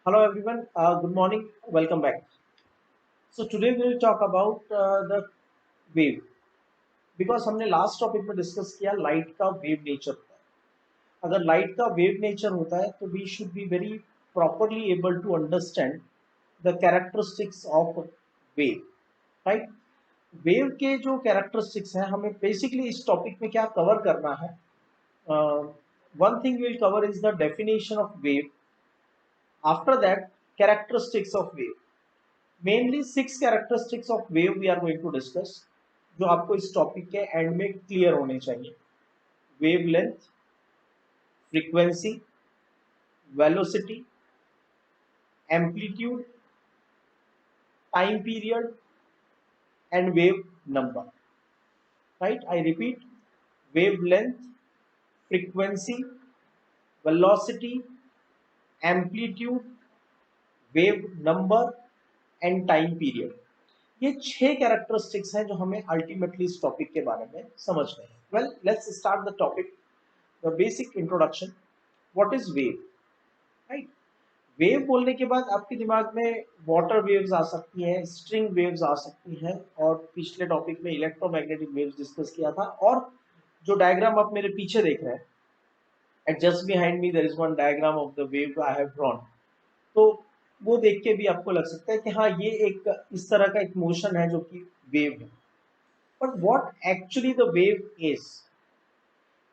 Hello everyone, good morning, welcome back. So today we will talk about the wave because हमने last topic में discuss किया light का wave nature होता है। अगर लाइट का वेव नेचर होता है तो we should be very properly able to understand the characteristics of wave, right. Wave के जो कैरेक्टरिस्टिक्स हैं हमें बेसिकली इस टॉपिक में क्या कवर करना है। One thing will cover is the definition of wave, after that characteristics of wave. Mainly 6 characteristics of wave we are going to discuss, जो आपको इस टॉपिक के एंड में क्लियर होने चाहिए। Wave length, frequency, velocity, amplitude, time period and wave number, right. I repeat, wave length, frequency, velocity, amplitude, wave number and time period. ये 6 characteristics हैं जो हमें अल्टीमेटली इस टॉपिक के बारे में समझने हैं। Well, let's start the topic, the basic introduction. What is wave, right. Wave बोलने के बाद आपके दिमाग में वाटर वेव्स आ सकती हैं, स्ट्रिंग वेव्स आ सकती हैं, और पिछले टॉपिक में इलेक्ट्रोमैग्नेटिक वेव्स डिस्कस किया था। और जो डायग्राम आप मेरे पीछे देख रहे हैं, at just behind me there is one diagram of the wave I have drawn. तो वो देख के भी आपको लग सकता है कि हाँ, ये एक इस तरह का एक मोशन है जो कि वेव है। But what actually the wave is,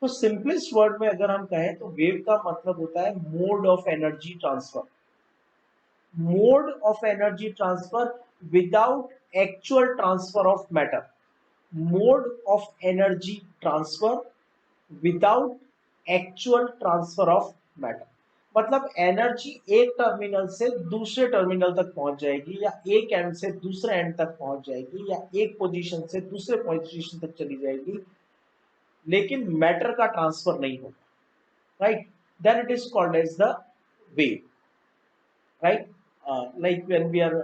तो सिंपलेस्ट वर्ड में अगर हम कहें तो वेव का मतलब होता है mode of energy transfer. Mode of energy transfer without actual transfer of matter. Mode of energy transfer without actual transfer of matter. मतलब एनर्जी एक टर्मिनल से दूसरे टर्मिनल तक पहुंच जाएगी, या एक एंड से दूसरे एंड तक पहुंच जाएगी, या एक पोजीशन से दूसरे पोजीशन तक चली जाएगी, लेकिन मैटर का ट्रांसफर नहीं होगा, right. Then it is called as the wave, right. Like when we are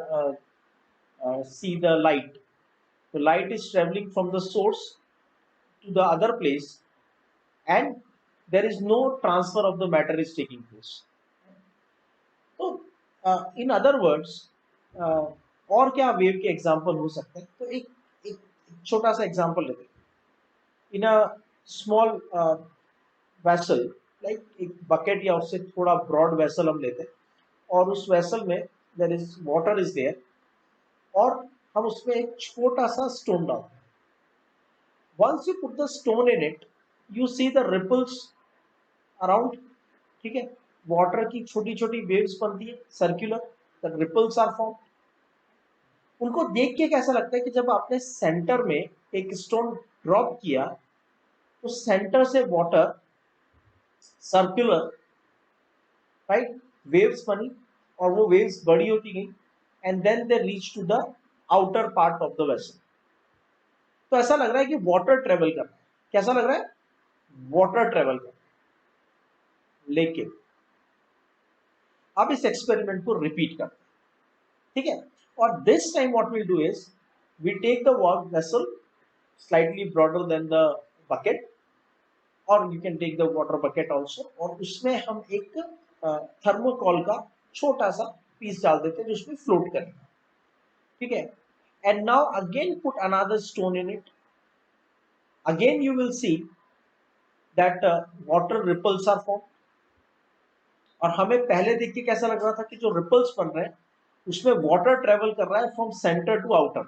see the light, the light is traveling from the source to the other place, and there is no transfer of the matter is taking place. तो इन other words, और क्या wave के example हो सकते हैं, तो एक छोटा सा एग्जांपल लेते हैं। इन अ स्मॉल वेसल, लाइक एक बकेट या उससे थोड़ा ब्रॉड वेसल हम लेते हैं, और उस वेसल में there is water is there, और हम उसमें एक छोटा सा स्टोन डालते हैं। Once you put the stone in it, you see the ripples around, ठीक है। वाटर की छोटी छोटी वेव्स बनती है, circular, the ripples are form. उनको देख के कैसा लगता है कि जब आपने सेंटर में एक स्टोन ड्रॉप किया, तो सेंटर से वाटर सर्कुलर, राइट, वेव्स बनी, और वो वेव्स बड़ी होती गई, and then they reach to the outer part of the vessel. तो ऐसा लग रहा है कि वाटर ट्रेवल कर रहा है। कैसा लग रहा है? वाटर ट्रेवल कर रहा है। लेकिन अब इस एक्सपेरिमेंट को रिपीट करते हैं, ठीक है। और this time what will do is, we take the vessel slightly broader than the bucket, और you can take the water bucket also, और उसमें हम एक थर्मोकॉल का छोटा सा पीस डाल देते हैं जो उसमें फ्लोट करेगा, ठीक है। And now again put another stone in it, again you will see that water ripples are form. और हमें पहले देख के कैसा लग रहा था कि जो रिपल्स बन रहे हैं उसमें वाटर ट्रेवल कर रहा है from centre to outer.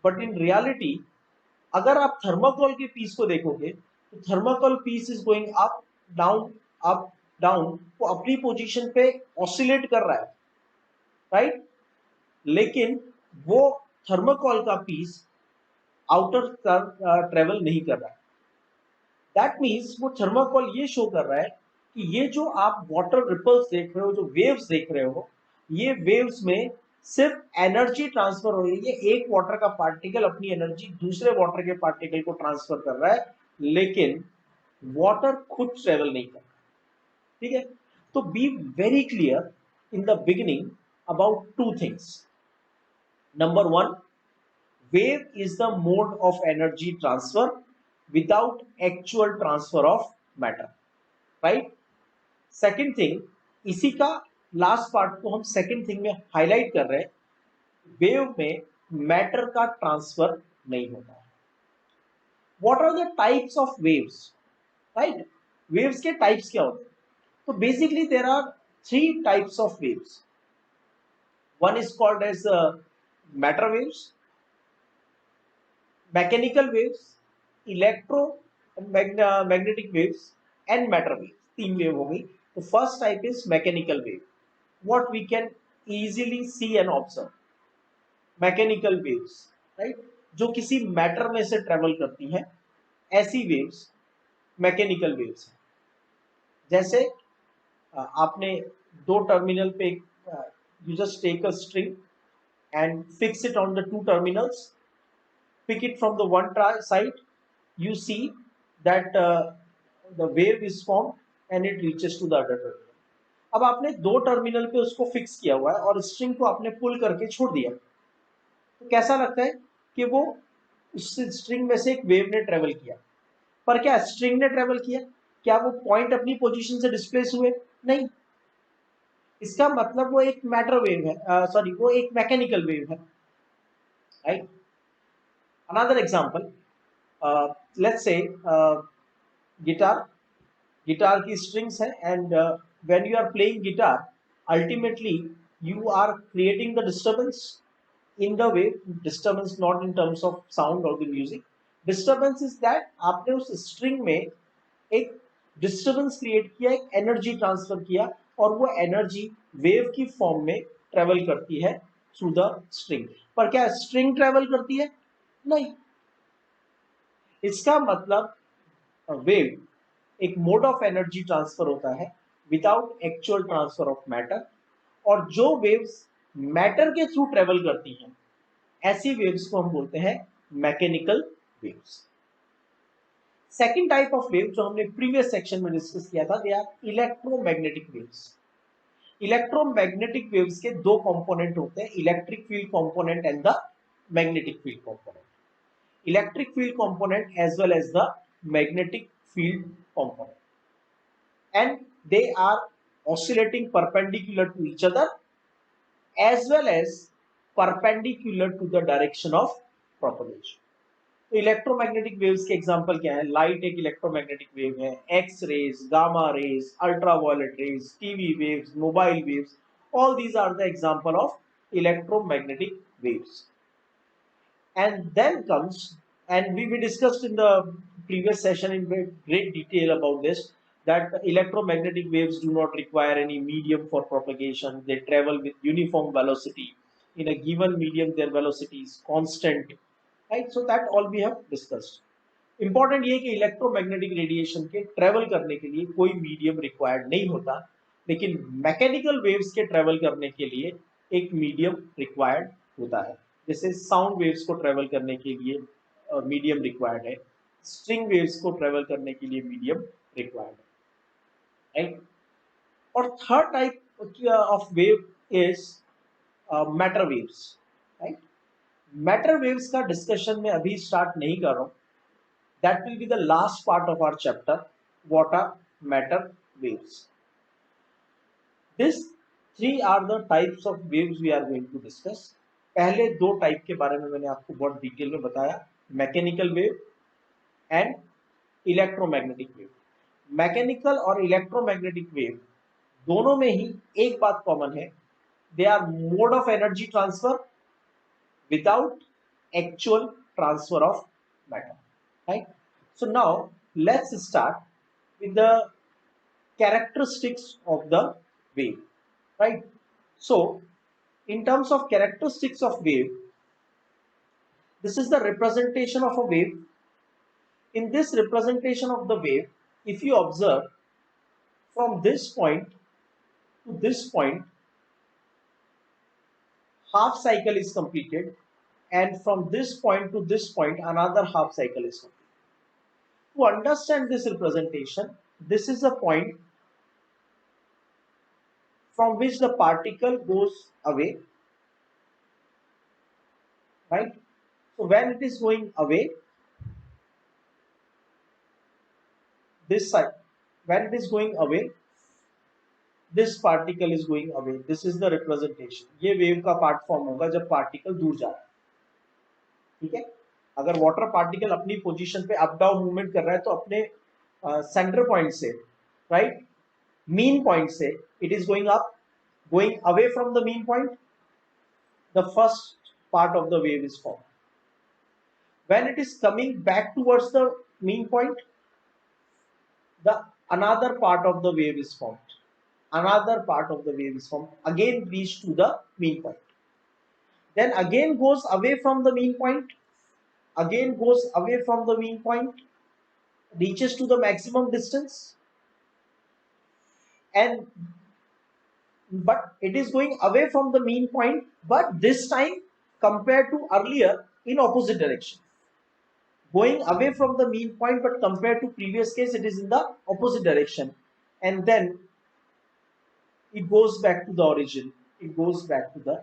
But in reality अगर आप थर्माकोल के पीस को देखोगे, तो thermocol piece is going up down, वो अपनी पोजीशन पे ऑसिलेट कर रहा है, राइट। लेकिन वो थर्माकोल का पीस आउटर ट्रेवल नहीं कर रहा है। दैट मीन्स वो थर्माकोल ये शो कर रहा है कि ये जो आप वाटर रिपल्स देख रहे हो, जो वेव्स देख रहे हो, ये वेव्स में सिर्फ एनर्जी ट्रांसफर हो रही है। एक वाटर का पार्टिकल अपनी एनर्जी दूसरे वाटर के पार्टिकल को ट्रांसफर कर रहा है, लेकिन वाटर खुद ट्रेवल नहीं कर रहा, ठीक है। तो be very clear in the beginning about two things. Number one, wave is the mode of energy transfer without actual transfer of matter, right। second thing, इसी का लास्ट पार्ट को हम सेकंड थिंग में हाईलाइट कर रहे हैं, wave में matter का ट्रांसफर नहीं होता है। What are the types of waves, right? Waves के टाइप्स क्या होते हैं? तो basically there are three types of waves. One is called as matter waves, mechanical waves, electromagnetic waves and matter waves. तीन वेव हो गई. तो first type is mechanical wave, what we can easily see and observe. Mechanical waves, right, जो किसी matter में से travel करती हैं, ऐसी वेव्स मैकेनिकल वेव्स हैं. जैसे आपने दो टर्मिनल पे you just take a string and fix it on the two terminals, pick it from the one side, you see that the wave is formed and it reaches to the other terminal. अब आपने दो terminal पे उसको fix किया हुआ है और string को आपने पुल करके छोड़ दिया, तो कैसा लगता है कि वो उस स्ट्रिंग में से एक वेव ने ट्रेवल किया. पर क्या स्ट्रिंग ने ट्रेवल किया? क्या वो पॉइंट अपनी पोजीशन से डिस्प्लेस हुए? नहीं. इसका मतलब वो एक मैटर वेव है, सॉरी वो एक मैकेनिकल वेव है, right. Another example, let's say guitar की strings है, and when you are playing guitar, ultimately you are creating the disturbance in the wave. Disturbance not in terms of sound or the music. Disturbance is that आपने उस string में एक disturbance create किया, एक energy transfer किया, और वो energy wave की फॉर्म में ट्रेवल करती है थ्रू द स्ट्रिंग. पर क्या स्ट्रिंग ट्रेवल करती है? नहीं. इसका मतलब वेव एक मोड ऑफ एनर्जी ट्रांसफर होता है without actual transfer of matter, और जो वेव्स मैटर के थ्रू ट्रेवल करती हैं, ऐसी वेव्स को हम बोलते हैं mechanical waves. Second type of wave जो हमने प्रीवियस सेक्शन में डिस्कस किया था, they are electromagnetic waves. Electromagnetic waves के दो कंपोनेंट होते हैं, electric field component and the magnetic field component. Electric field component as well as the magnetic field component, and they are oscillating perpendicular to each other as well as perpendicular to the direction of propagation. तो electromagnetic waves के example क्या है? Light एक electromagnetic wave है, X rays, gamma rays, ultraviolet rays, TV waves, mobile waves, all these are the example of electromagnetic waves. And then comes, and we discussed in the previous session in great detail about this, that electromagnetic waves do not require any medium for propagation. They travel with uniform velocity. In a given medium their velocity is constant, right? So that all we have discussed. Important ये कि electromagnetic radiation के travel करने के लिए कोई medium required नहीं होता, लेकिन मैकेनिकल वेव्स के ट्रेवल करने के लिए एक मीडियम रिक्वायर्ड होता है. जैसे साउंड वेव्स को ट्रेवल करने के लिए मीडियम रिक्वायर्ड है, स्ट्रिंग वेव्स को ट्रेवल करने के लिए मीडियम रिक्वायर्ड है, राइट. और third type of wave is matter waves, right. Matter waves का डिस्कशन में अभी स्टार्ट नहीं कर रहा हूं. That will be the last part of our chapter. What are matter waves? These three are the types of waves we are going to discuss. पहले दो type के बारे में मैंने आपको बहुत डिटेल में बताया, mechanical wave and electromagnetic wave. Mechanical और इलेक्ट्रोमैग्नेटिक वेव दोनों में ही एक बात कॉमन है, they are mode of energy transfer without actual transfer of matter, right? So now let's start with the characteristics of the wave, right? So in terms of characteristics of wave, this is the representation of a wave. In this representation of the wave, if you observe from this point to this point, half cycle is completed, and from this point to this point another half cycle is completed. To understand this representation, this is a point from which the particle goes away, right? So when it is going away, this side, when it is going away, this particle is going away, this is the representation. ये wave का part form होगा जब particle दूर जा रहा है, ठीक है। अगर वाटर पार्टिकल अपनी पोजीशन पे अप डाउन मूवमेंट कर रहा है तो अपने सेंटर पॉइंट से, राइट, मीन पॉइंट से it is going up, going away from the mean point, the first part of the wave is formed. When it is coming back towards the mean point, the another part of the wave is formed. Another part of the wave is formed, again reach to the mean point. Then again goes away from the mean point, again goes away from the mean point, reaches to the maximum distance, and but it is going away from the mean point, but this time compared to earlier in opposite direction. Going away from the mean point, but compared to previous case it is in the opposite direction, and then it goes back to the origin, it goes back to the।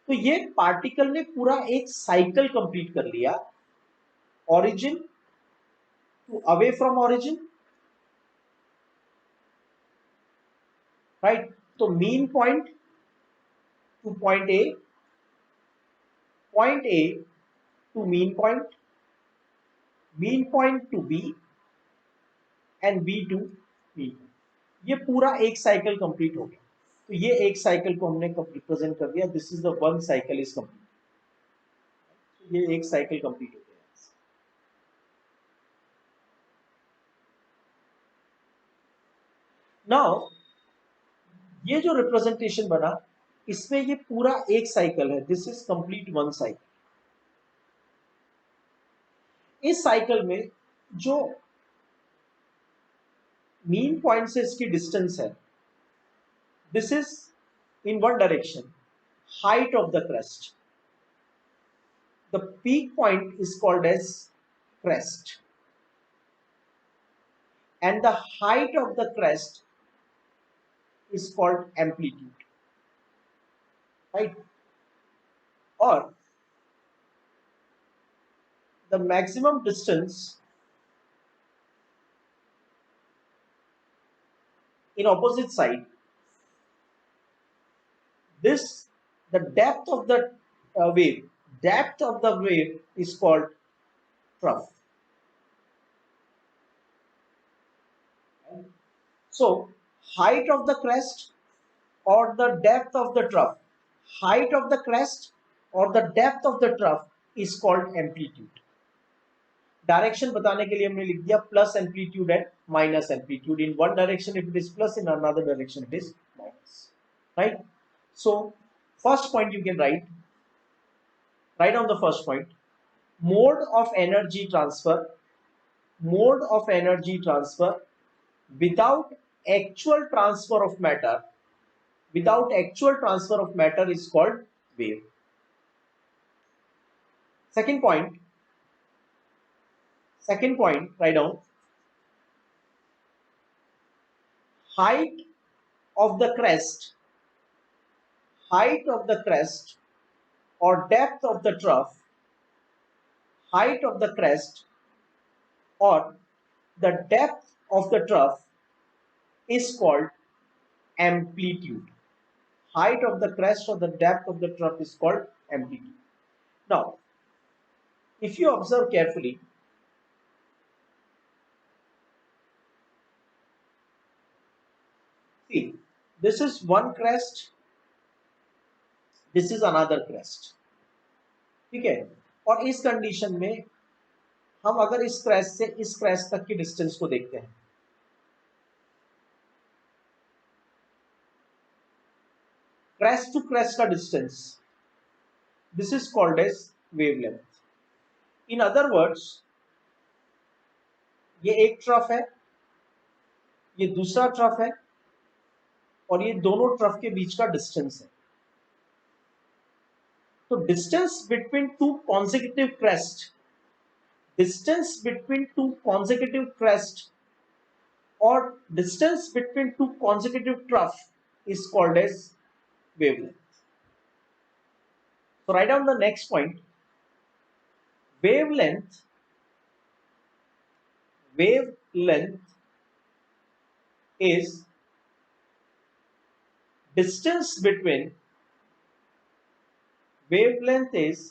तो ये particle ने पूरा एक cycle complete कर लिया, origin to away from origin, right? तो mean point to point A, point A to mean point to B, and B to mean point। ये पूरा एक साइकिल कंप्लीट हो गया। तो ये एक साइकिल को हमने रिप्रेजेंट कर दिया, this is the one cycle is complete. ये एक साइकिल कंप्लीट हो गया। नाउ ये जो रिप्रेजेंटेशन बना, इसमें ये पूरा एक साइकिल है, this is complete one cycle. इस साइकिल में जो मीन पॉइंट से इसकी डिस्टेंस है, this is in one direction, height of the crest. The peak point is called as crest, and the height of the crest is called amplitude, right? Or the maximum distance in opposite side, this the depth of the wave is called trough. So height of the crest or the depth of the trough, height of the crest or the depth of the trough is called amplitude. Direction बताने के लिए हमने लिख दिया plus amplitude and minus amplitude. In one direction it is plus, in another direction it is minus, right? So first point you can write on the first point, mode of energy transfer without actual transfer of matter is called wave. Second point, write down, height of the crest or depth of the trough, height of the crest or the depth of the trough is called amplitude. Height of the crest or the depth of the trough is called amplitude. Now, if you observe carefully, see, this is one crest, this is another crest, ठीक है। और इस condition में हम अगर इस crest से इस क्रेस्ट तक की डिस्टेंस को देखते हैं, क्रेस्ट टू क्रेस्ट का distance, this is called as wavelength. In other words, ये एक ट्रफ है, ये दूसरा ट्रफ है, और ये दोनों ट्रफ के बीच का डिस्टेंस है। तो distance between to consecutive crest or distance between two consecutive trough is called as wavelength. So write down the next point. Wavelength is distance between wavelength is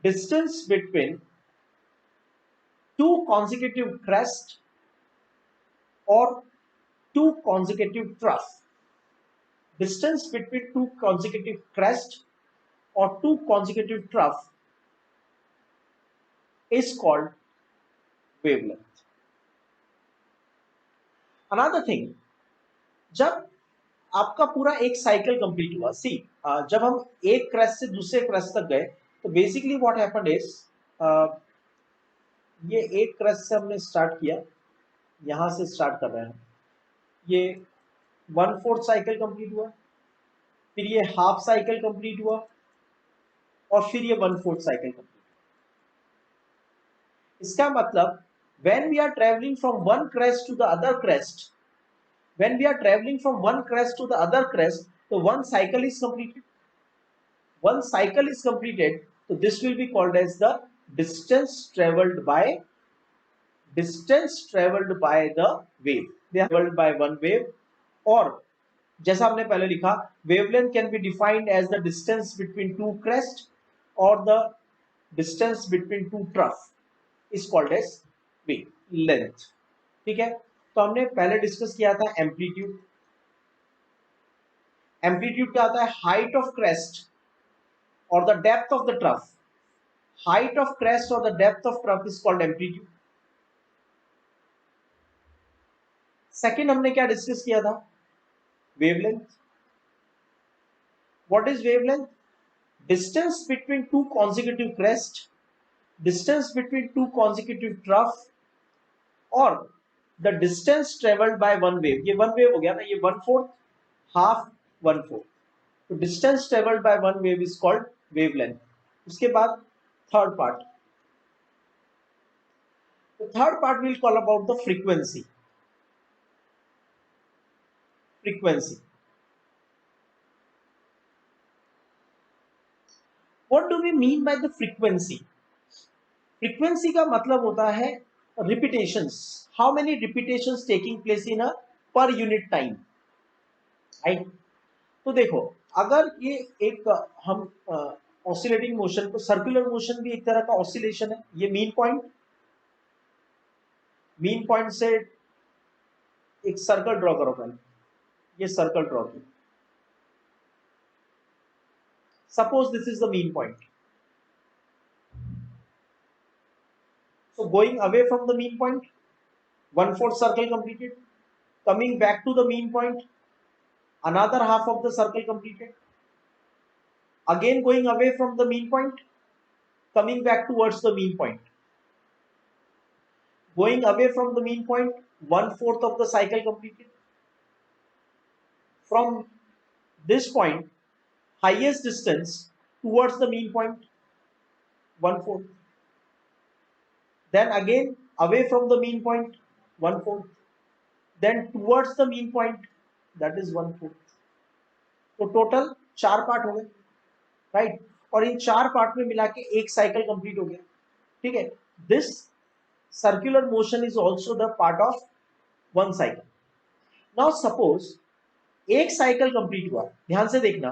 distance between two consecutive crests or two consecutive troughs. Distance between two consecutive crests or two consecutive troughs is called wavelength. Another thing, जब आपका पूरा एक cycle complete हुआ, सी जब हम एक crest से दूसरे क्रेस्ट तक गए तो बेसिकली व्हाट हैपेंड इज, ये एक क्रेस्ट से हमने स्टार्ट किया, यहां से स्टार्ट कर रहे हैं, ये 1/4 साइकिल कंप्लीट हुआ, फिर ये हाफ साइकिल कंप्लीट हुआ और फिर ये 1/4 साइकिल कंप्लीट। इसका मतलब when we are traveling from one crest to the other crest, when we are traveling from one crest to the other crest, so one cycle is completed. One cycle is completed, so this will be called as the distance traveled by the wave. They are traveled by one wave, और जैसा हमने पहले लिखा, wavelength can be defined as the distance between two crests or the distance between two troughs is called as wave length. ठीक है, तो हमने पहले डिस्कस किया था एम्पलीट्यूड। एम्पलीट्यूड क्या होता है? हाइट ऑफ क्रेस्ट और the depth of the trough. Height of crest और the depth of trough is called amplitude. Second हमने क्या डिस्कस किया था? Wavelength. What is wavelength? Distance between two consecutive crest, distance between two consecutive trough और the distance travelled by one wave. ये one wave हो गया ना, ये 1/4 हाफ 1/4, तो distance travelled by one wave is called wavelength. उसके बाद third part, the third part we'll call about the frequency. What do we mean by the frequency? Frequency का मतलब होता है repetitions. How many repetitions taking place in a per unit time, right? तो देखो, अगर ये एक हम ऑसिलेटिंग मोशन, तो सर्कुलर मोशन भी एक तरह का ऑसिलेशन है। ये मीन पॉइंट से एक सर्कल ड्रॉ करो पहले, ये सर्कल ड्रॉ की, suppose this is the mean point. So going away from the mean point, 1/4 circle completed. Coming back to the mean point, another half of the circle completed. Again going away from the mean point, coming back towards the mean point. Going away from the mean point, 1/4 of the cycle completed. From this point, highest distance towards the mean point, 1/4. Then again away from the mean point, 1/4. Then towards the mean point, that is 1/4. तो total 4 part हो गए, right? और इन 4 part में मिला के एक cycle complete हो गया, ठीक है? This circular motion is also the part of one cycle. Now suppose एक साइकिल कंप्लीट हुआ, ध्यान से देखना,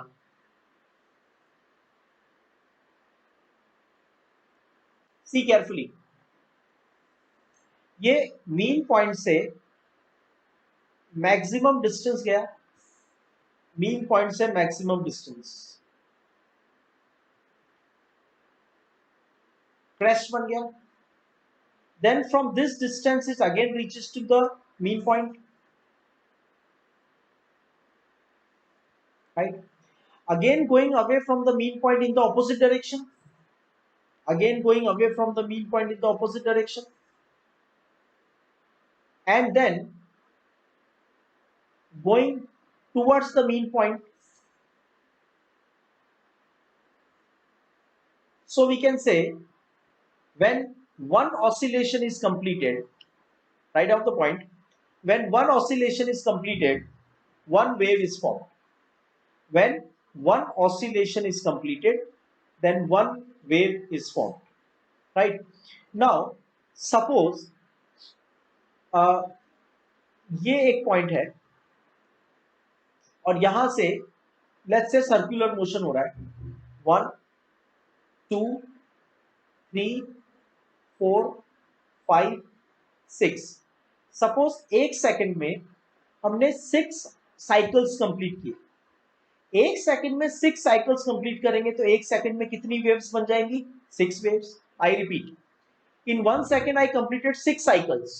सी केयरफुली, ये मीन पॉइंट से मैक्सिमम डिस्टेंस गया, मीन पॉइंट से मैक्सिमम डिस्टेंस क्रेस्ट बन गया। Then from this distance it again reaches to the mean point, right? Again going away from the mean point in the opposite direction, again going away from the mean point in the opposite direction, and then going towards the mean point. So we can say when one oscillation is completed, right off the point, when one oscillation is completed, one wave is formed. When one oscillation is completed, then one wave is formed, right? Now suppose ये एक point है और यहां से let's say circular motion हो रहा है, 1 2 3 4 5 6। Suppose एक सेकंड में हमने 6 साइकिल्स कंप्लीट किए। एक सेकंड में 6 साइकिल्स कंप्लीट करेंगे तो एक सेकंड में कितनी वेव्स बन जाएंगी? 6 waves. I repeat, in 1 second I completed 6 cycles.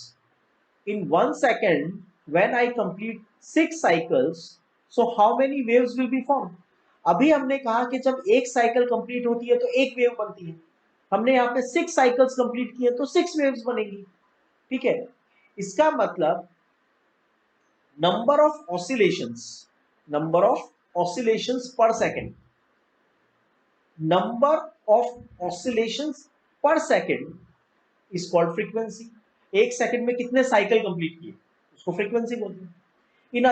In 1 second, when I complete 6 cycles, so how many waves will be formed? अभी हमने कहा कि जब एक साइकिल कंप्लीट होती है तो एक वेव बनती है। हमने यहाँ पे 6 साइकिल्स कंप्लीट किए तो 6 वेव्स बनेगी। ठीक है, इसका मतलब नंबर ऑफ ऑसिलेशंस पर सेकेंड, नंबर ऑफ ऑसिलेशंस पर सेकेंड इज कॉल्ड फ्रीक्वेंसी। एक सेकंड में कितने साइकिल कंप्लीट किए उसको फ्रीक्वेंसी बोलते हैं। इन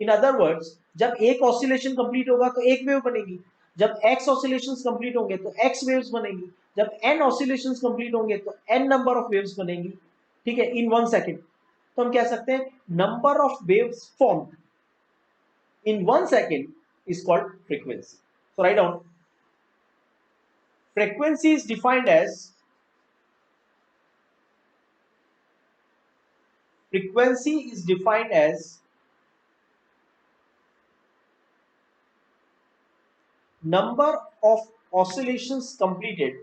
अदर वर्ड्स जब एक ऑसिलेशन कंप्लीट होगा तो एक वेव बनेगी। जब एक्स ऑसिलेशंस कंप्लीट होंगे तो एक्स वेव्स बनेगी। जब एन ऑसिलेशंस कंप्लीट होंगे तो एन नंबर ऑफ वेव्स बनेगी। ठीक है, इन 1 सेकंड। तो हम कह सकते हैं number of waves formed in 1 second is called frequency. So write down, frequency is defined as frequency is defined as number of oscillations completed,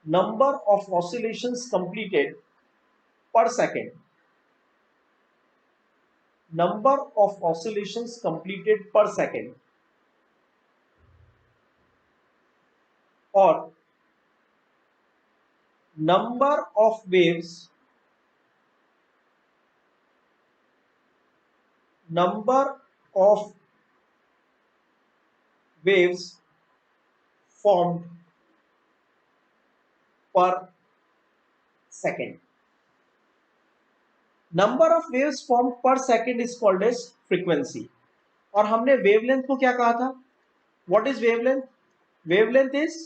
number of oscillations completed per second, number of oscillations completed per second, or number of waves, number of waves formed per second. Number of waves formed per second is called as frequency. और हमने wavelength को क्या कहा था? What is wavelength? Wavelength is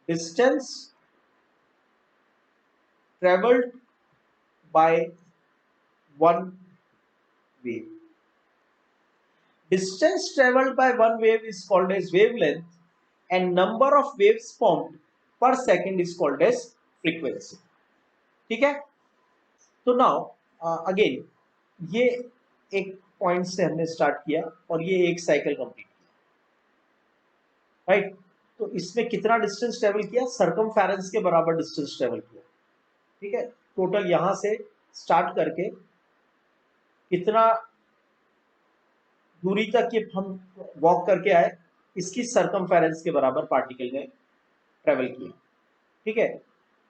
distance traveled by one wave. Distance traveled by one wave is called as wavelength and number of waves formed per second is called as frequency. ठीक है, तो now again ये एक point से हमने start किया और ये एक साइकिल कंप्लीट किया, राइट? तो इसमें कितना डिस्टेंस ट्रेवल किया? सर्कमफेरेंस के बराबर डिस्टेंस ट्रेवल किया। ठीक है, टोटल यहां से स्टार्ट करके कितना दूरी तक ये हम वॉक करके आए, इसकी सर्कमफेरेंस के बराबर पार्टिकल ने ट्रेवल किया। ठीक है,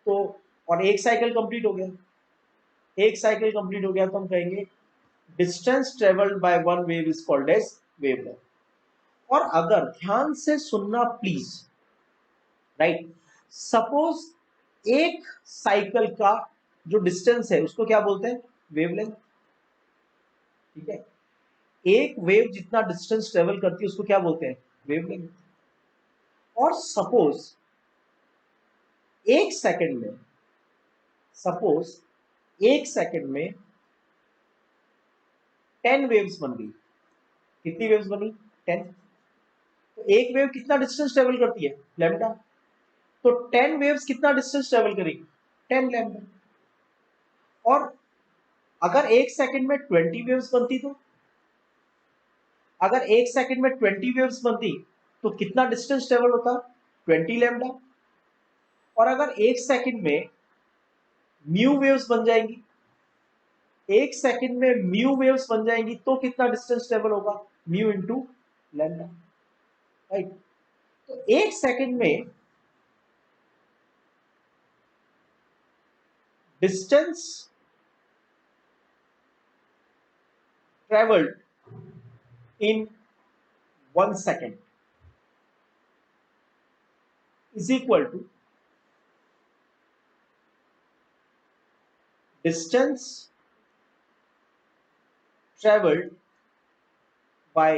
तो और एक साइकिल कंप्लीट हो गया, एक साइकिल कंप्लीट हो गया तो हम कहेंगे distance travelled by one wave is called as wavelength. और अगर ध्यान से सुनना प्लीज, राइट, सपोज एक साइकिल का जो डिस्टेंस है उसको क्या बोलते हैं? वेवलेंथ। ठीक है, एक वेव जितना डिस्टेंस ट्रेवल करती है उसको क्या बोलते हैं? वेवलेंथ। और सपोज एक सेकंड में, सपोज एक सेकंड में 10 वेव्स बन गई। कितनी वेव्स बनी? 10। तो एक वेव कितना डिस्टेंस ट्रेवल करती है? लैम्डा। तो 10 वेव्स कितना डिस्टेंस ट्रेवल करेगी? 10 लैम्डा। और अगर एक सेकंड में 20 वेव्स बनती तो, अगर एक सेकंड में 20 वेव्स बनती तो कितना डिस्टेंस ट्रेवल होता? 20 लैम्डा। और अगर एक सेकंड में म्यू वेव्स बन जाएंगी, एक सेकंड में म्यू वेव्स बन जाएंगी तो कितना डिस्टेंस ट्रेवल होगा? Mu into lambda, right? तो एक सेकंड में distance travelled in 1 second is equal to distance traveled by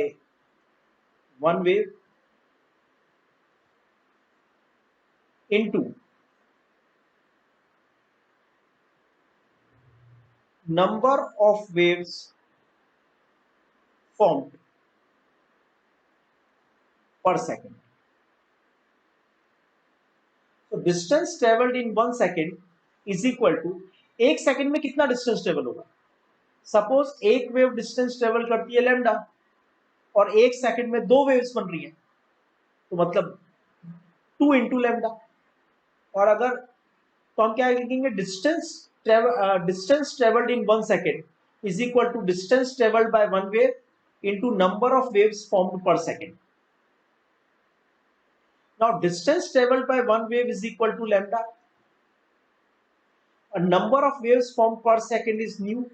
one wave into number of waves formed per second. So distance traveled in 1 second is equal to, एक second में कितना distance travel होगा. Suppose एक wave distance travel करती है lambda और एक second में दो वेव्स बन रही है, तो मतलब 2 इंटू लैम्डा. और अगर तो हम क्या लिखेंगे, distance travelled in 1 second is equal to distance travelled by one wave into number of waves formed per second. Now distance travelled by one wave is equal to lambda. A number of waves formed per second is nu,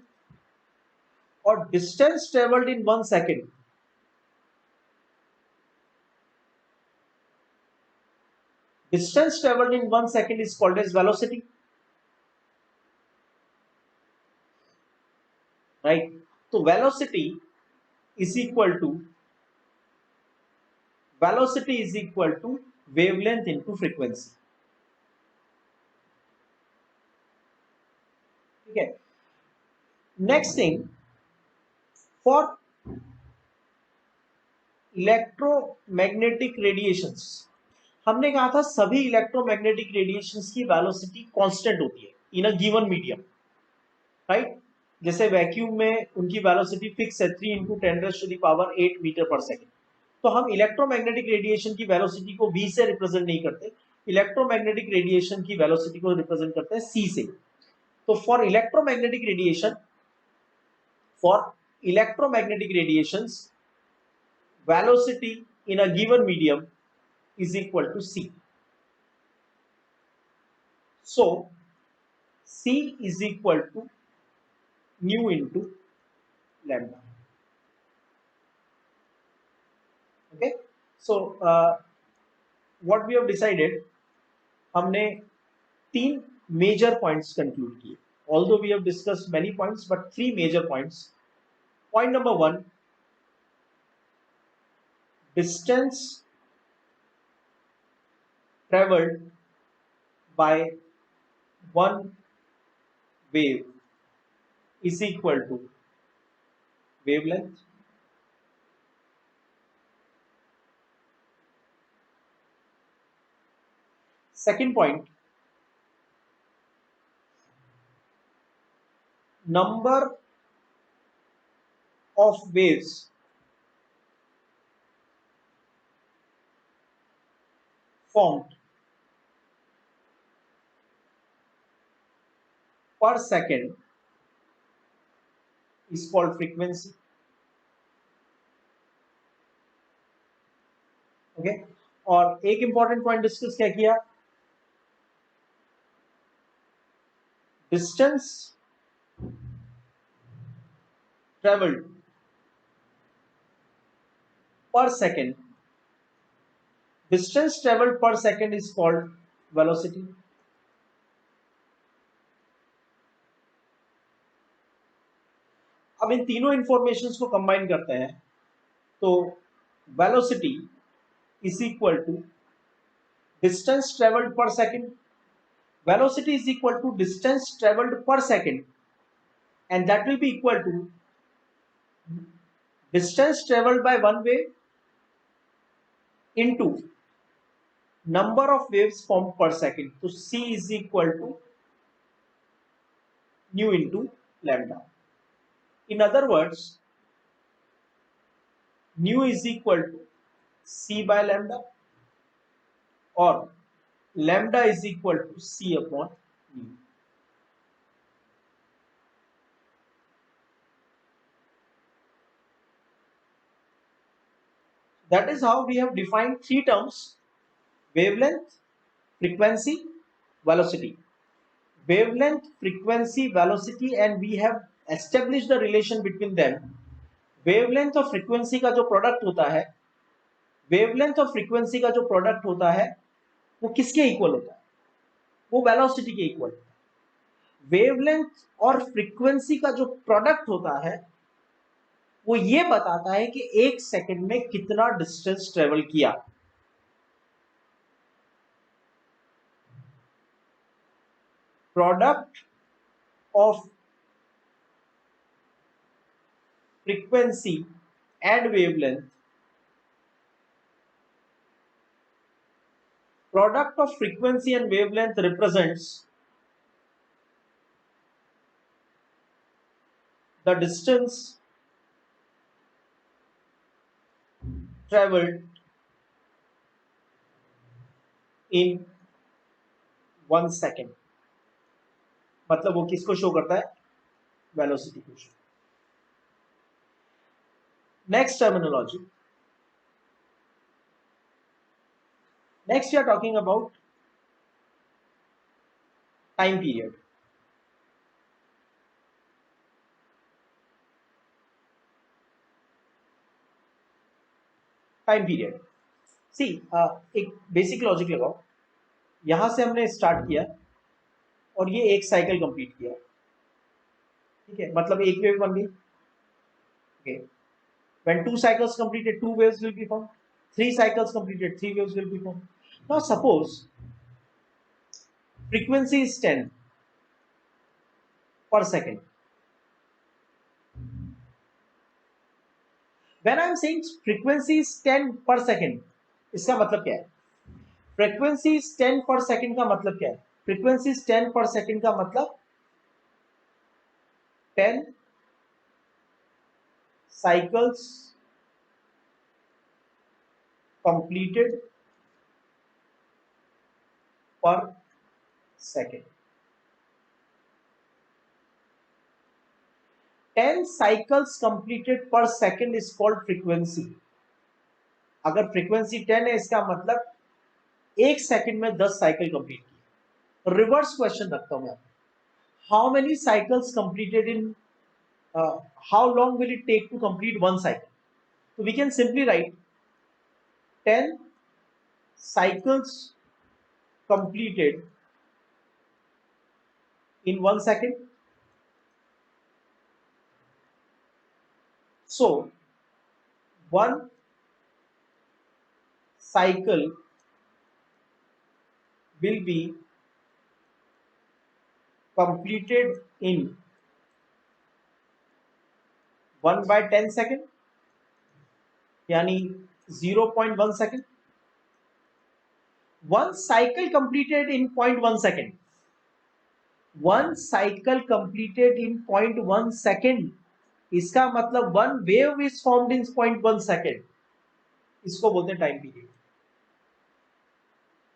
or distance traveled in 1 second is called as velocity, right? So velocity is equal to wavelength into frequency. Okay. Next thing, for electromagnetic radiations, हमने कहा था सभी electromagnetic radiations की velocity constant होती है इन a given medium, right? जैसे vacuum में उनकी वेलोसिटी फिक्स है 3 इंटू 10⁸ मीटर पर सेकेंड. तो हम इलेक्ट्रोमैग्नेटिक रेडिएशन की वेलोसिटी को v से रिप्रेजेंट नहीं करते, इलेक्ट्रोमैग्नेटिक रेडिएशन की वेलोसिटी को रिप्रेजेंट करते हैं c से. तो for electromagnetic radiations velocity in a given medium is equal to c. So c is equal to nu into lambda. Okay, so what we have decided, हमने तीन major points conclude किए. Although we have discussed many points, but three major points. Point number 1, distance traveled by one wave is equal to wavelength. Second point, number of waves formed per second is called frequency. Okay, और एक important point discuss क्या किया, distance travelled पर second, distance travelled पर second is called velocity. अब इन तीनों informations को combine करते हैं तो velocity is equal to distance traveled per second. Velocity is equal to distance traveled per second, and that will be equal to distance traveled by one wave into number of waves formed per second. So c is equal to nu into lambda. In other words, nu is equal to c by lambda, or lambda is equal to c upon nu. That is how we have defined three terms: wavelength, frequency, velocity. Wavelength, frequency, velocity, and we have established the relation between them. Wavelength और frequency का जो product होता है, wavelength और frequency का जो product होता है वो किसके इक्वल होता है, वो वेलोसिटी के इक्वल होता है. वेवलेंथ और फ्रीक्वेंसी का जो प्रोडक्ट होता है वो ये बताता है कि एक सेकंड में कितना डिस्टेंस ट्रेवल किया. Product of frequency and wavelength. Product of frequency and wavelength represents the distance traveled in 1 second. मतलब वो किसको शो करता है? वेलोसिटी को show. Next terminology. Next we are talking about time period. Time period. See एक basic logic लगाओ. यहां से हमने स्टार्ट किया और ये एक साइकिल कंप्लीट किया. ठीक है, मतलब एक वेव बन गई. Okay, when 2 cycles completed 2 waves will be formed. 3 cycles completed 3 waves will be formed. Now suppose frequency is 10 per second. When I am saying frequency is 10 per second, इसका मतलब क्या है? Frequency is 10 per second का मतलब क्या है? Frequency is 10 per second का मतलब 10 cycles completed per second. 10 cycles completed per second is called frequency. अगर frequency 10 है इसका मतलब 1 सेकंड में 10 साइकिल कंप्लीट की. रिवर्स क्वेश्चन रखता हूं मैं. How many cycles completed in how long will it take to complete 1 cycle? तो we can simply write 10 cycles completed in 1 second. So 1 cycle will be completed in 1/10 second, यानी 0.1 second. 1 cycle completed in 0.1 second. 1 cycle completed in 0.1 second. इसका मतलब 1 wave is formed in 0.1 second. इसको बोलते हैं time period.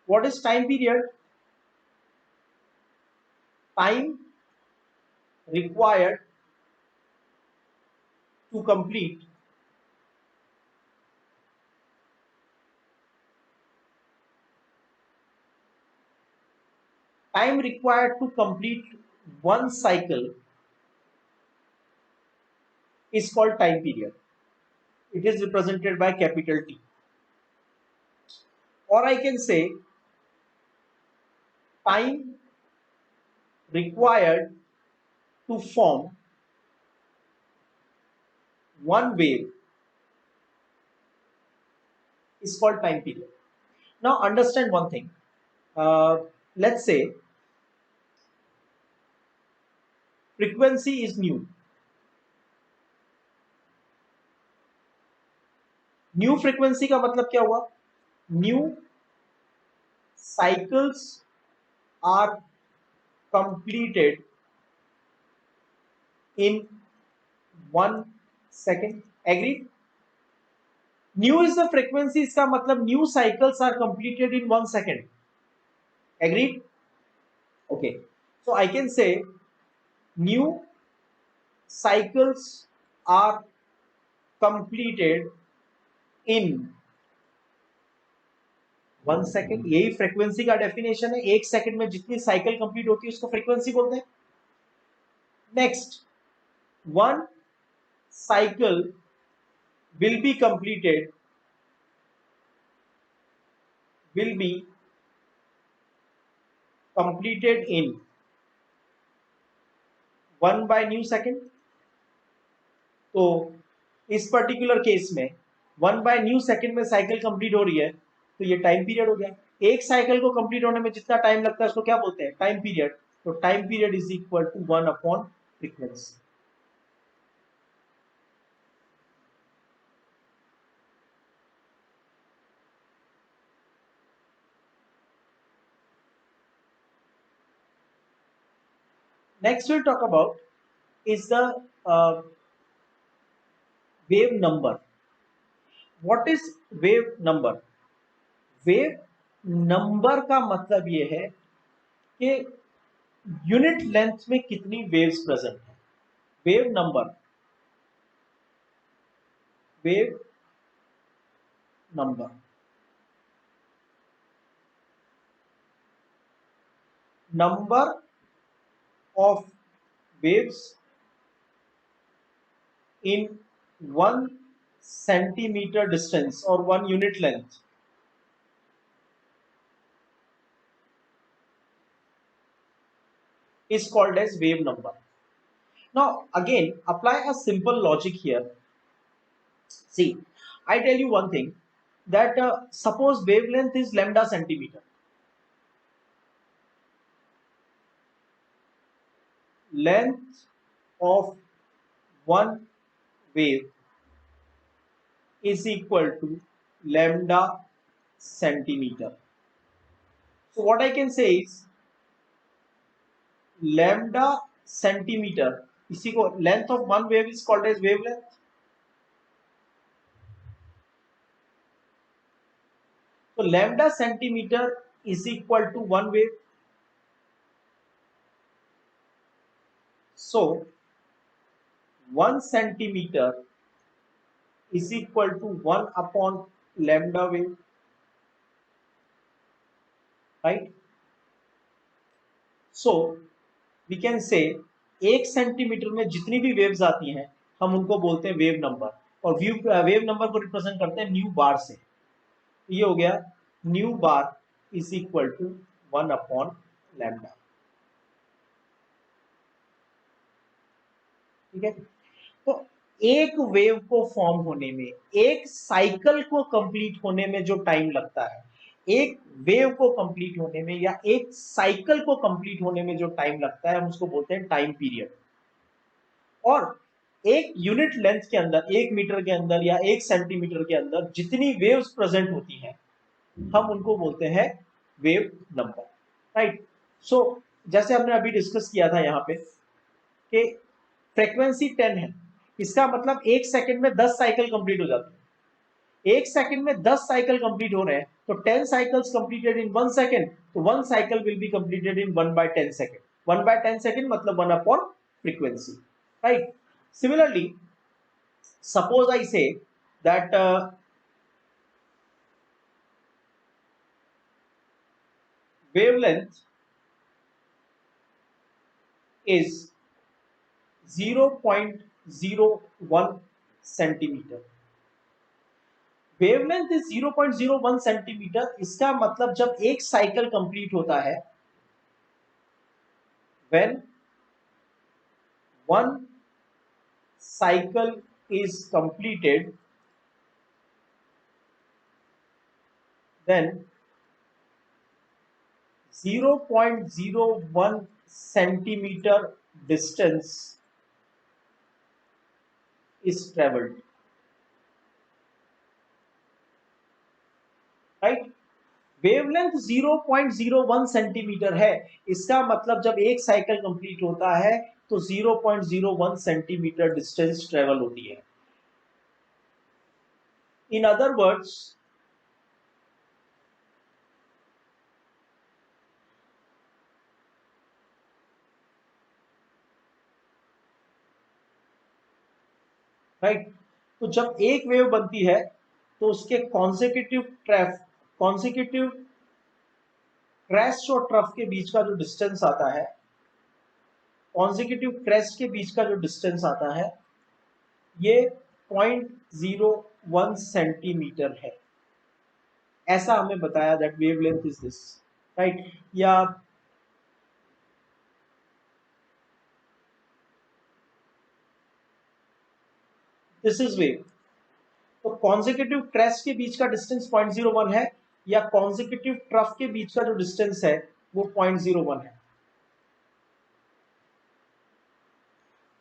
What is time period? Time required to complete one cycle is called time period. It is represented by capital T. Or I can say time required to form one wave is called time period. Now understand one thing. Let's say frequency is new. New frequency का मतलब क्या हुआ? New cycles are completed in 1 second. Agree? New is the frequency. इसका मतलब new cycles are completed in 1 second. Agreed? Okay. So I can say new cycles are completed in 1 second. यही frequency का definition है. 1 second में जितनी cycle complete होती है उसको फ्रीक्वेंसी बोलते हैं. Next, 1 cycle will be completed in 1/new second. तो इस पर्टिकुलर केस में 1/new second में साइकिल कंप्लीट हो रही है तो ये टाइम पीरियड हो गया. एक साइकिल को कंप्लीट होने में जितना टाइम लगता है उसको क्या बोलते हैं? Time period. तो time period is equal to one by frequency. Next we'll talk about is the wave number. What is wave number? Wave number का मतलब ये है कि यूनिट लेंथ में कितनी वेव्स प्रेजेंट है. Wave number, wave number, number of waves in 1 centimeter distance or 1 unit length is called as wave number. Now again apply a simple logic here. See, I tell you one thing, that suppose wavelength is lambda centimeter. Length of one wave is equal to lambda centimeter. So what I can say is lambda centimeter, इसी को length of one wave is called as wavelength. So lambda centimeter is equal to one wave. So 1 centimeter is equal to 1 upon lambda wave, right? So we can say 1 centimetre में जितनी भी waves आती हैं हम उनको बोलते हैं wave number, और वेव नंबर को रिप्रेजेंट करते हैं न्यू बार से. ये हो गया nu bar is equal to 1 upon lambda. ठीक है, तो एक वेव को फॉर्म होने में, एक साइकिल को कंप्लीट होने में जो टाइम लगता है, एक वेव को कंप्लीट होने में या एक साइकिल को कंप्लीट होने में जो टाइम लगता है हम उसको बोलते हैं टाइम पीरियड. और एक यूनिट लेंथ के अंदर, 1 मीटर के अंदर या 1 सेंटीमीटर के अंदर जितनी वेव्स प्रेजेंट होती हैं हम उनको बोलते हैं वेव नंबर, राइट. सो जैसे हमने अभी डिस्कस किया था यहाँ पे कि फ्रीक्वेंसी 10 है, इसका मतलब 1 सेकंड में 10 साइकिल कंप्लीट हो जाती है. 1 सेकंड में 10 साइकिल कंप्लीट हो रहे हैं तो 10 साइकिल्स कंप्लीटेड इन 1 सेकंड, तो 1 cycle will be completed in 1/10 second. 1/10 second मतलब 1 upon frequency, right? Similarly, suppose I say that wavelength is 0.01 centimeter. Wavelength is 0.01 centimetre. इसका मतलब जब एक साइकिल कंप्लीट होता है, when one cycle is completed, then 0.01 centimeter distance is traveled, right? Wavelength 0.01 centimetre है, इसका मतलब जब एक साइकिल कंप्लीट होता है तो 0.01 सेंटीमीटर डिस्टेंस ट्रेवल होती है. इन अदर वर्ड्स, राइट, तो जब एक वेव बनती है तो उसके कॉन्सेक्यूटिव क्रेस्ट और ट्रफ के बीच का जो डिस्टेंस आता है, कॉन्सेक्यूटिव क्रेस्ट के बीच का जो डिस्टेंस आता है ये 0.01 सेंटीमीटर है. ऐसा हमें बताया that wavelength is this, right. या दिस इज वेव. तो कॉन्सेक्यूटिव क्रेस्ट के बीच का डिस्टेंस 0.01 है, या कॉन्सेक्यूटिव ट्रफ के बीच का जो डिस्टेंस है वो 0.01 है.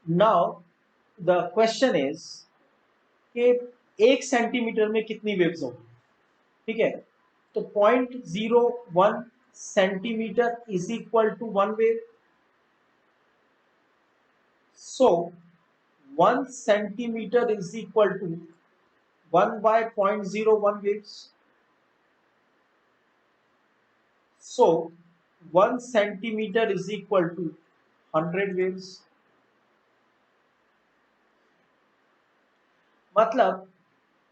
नाउ द क्वेश्चन इज कि 1 सेंटीमीटर में कितनी वेव्स होंगी. ठीक है, तो 0.01 centimetre is equal to 1 wave. So 1 centimeter is equal to 1 by 0.01 waves. So 1 centimeter is equal to 100 waves. मतलब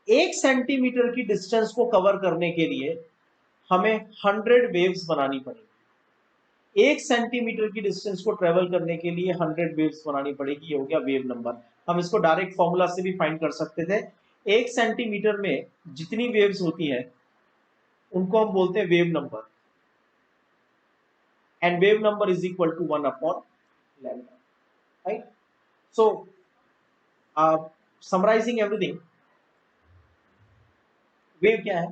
1 सेंटीमीटर की डिस्टेंस को कवर करने के लिए हमें 100 वेव्स बनानी पड़ेगी। 1 सेंटीमीटर की डिस्टेंस को ट्रेवल करने के लिए 100 वेव्स बनानी पड़ेगी। ये हो गया वेव नंबर। हम इसको डायरेक्ट फॉर्मूला से भी फाइंड कर सकते थे। 1 सेंटीमीटर में जितनी वेव्स होती हैं उनको हम बोलते हैं wave number, and wave number is equal to 1 upon lambda, right? So summarising everything, wave क्या है?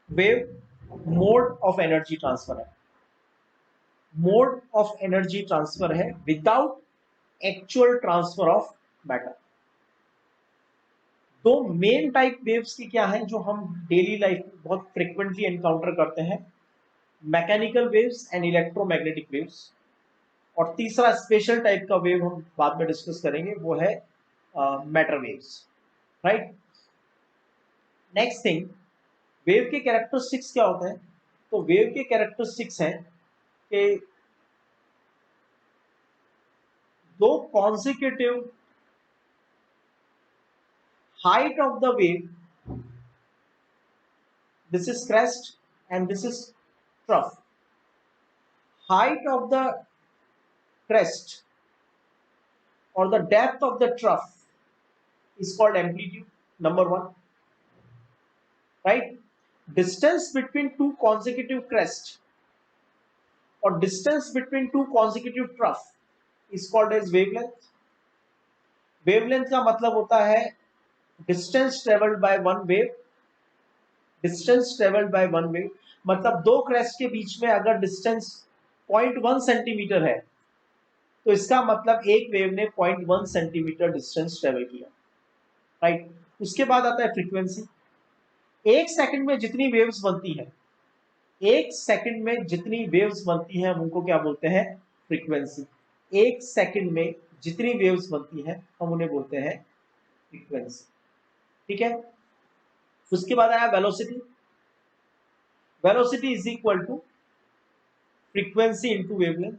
Wave mode of energy transfer है। मोड ऑफ एनर्जी ट्रांसफर है without actual transfer of matter. दो मेन टाइप वेव्स की क्या है जो हम डेली लाइफ में बहुत फ्रिक्वेंटली एनकाउंटर करते हैं, mechanical waves and electromagnetic waves. और तीसरा स्पेशल टाइप का वेव हम बाद में डिस्कस करेंगे, वो है matter waves, right? Next thing, wave के कैरेक्टरिस्टिक्स क्या होते हैं? तो वेव के कैरेक्टरिस्टिक्स हैं कि दो consecutive height of the wave, this is crest and this is trough. Height of the crest or the depth of the trough is called amplitude, number one, right? Distance between two consecutive crests or distance between two consecutive trough is called as wavelength. Wavelength का मतलब होता है distance traveled by one wave, distance traveled by one wave, मतलब दो crest के बीच में अगर distance 0.1 centimetre है तो इसका मतलब एक वेव ने 0.1 सेंटीमीटर डिस्टेंस ट्रेवल किया, राइट? उसके बाद आता है फ्रीक्वेंसी। एक सेकंड में जितनी वेव्स बनती है, एक सेकंड में जितनी वेव्स बनती है हम उनको क्या बोलते हैं? फ्रीक्वेंसी। एक सेकंड में जितनी वेव्स बनती है हम उन्हें बोलते हैं फ्रीक्वेंसी, ठीक है? उसके बाद आया velocity. Velocity is equal to frequency into wavelength.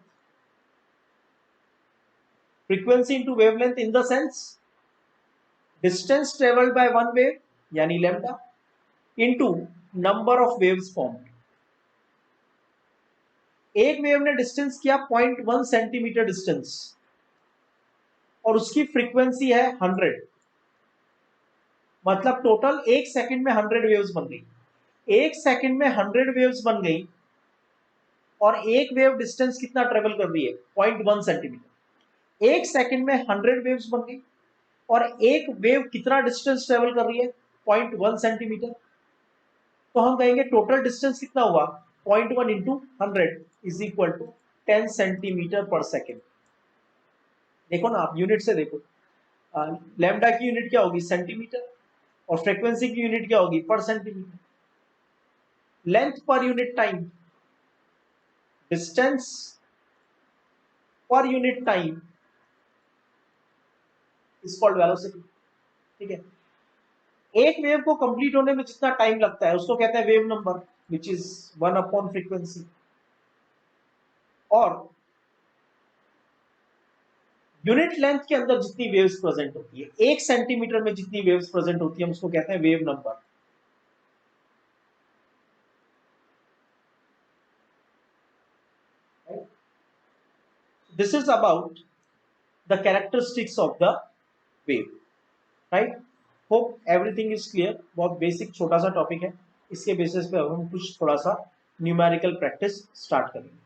Frequency into wavelength in the sense distance travelled by one wave यानी lambda into number of waves formed. एक वेव ने डिस्टेंस किया 0.1 सेंटीमीटर डिस्टेंस और उसकी फ्रीक्वेंसी है 100, मतलब टोटल एक second में 100 वेव्स बन गई। एक सेकंड में 100 वेव्स बन गई और एक वेव डिस्टेंस कितना ट्रेवल कर रही है? 0.1 सेंटीमीटर। एक सेकंड में 100 वेव्स बन गई और एक वेव कितना डिस्टेंस ट्रेवल कर रही है? 0.1 सेंटीमीटर। तो हम कहेंगे टोटल डिस्टेंस कितना हुआ? 0.1 into 100 is equal to 10 centimetre per second. देखो ना आप, यूनिट से देखो, लैम्डा की यूनिट क्या होगी? सेंटीमीटर, और फ्रीक्वेंसी की यूनिट क्या होगी? पर centimetre. Length per unit time, distance per unit time is called velocity, ठीक है? एक वेव को कंप्लीट होने में जितना टाइम लगता है उसको कहते हैं wave number, which is 1 upon frequency. और यूनिट लेंथ के अंदर जितनी वेव्स प्रेजेंट होती है, 1 सेंटीमीटर में जितनी वेव्स प्रेजेंट होती है हम उसको कहते हैं wave number. This is about the characteristics of the wave, right? Hope everything is clear. बहुत बेसिक छोटा सा टॉपिक है, इसके बेसिस पे हम कुछ थोड़ा सा न्यूमेरिकल प्रैक्टिस स्टार्ट करेंगे।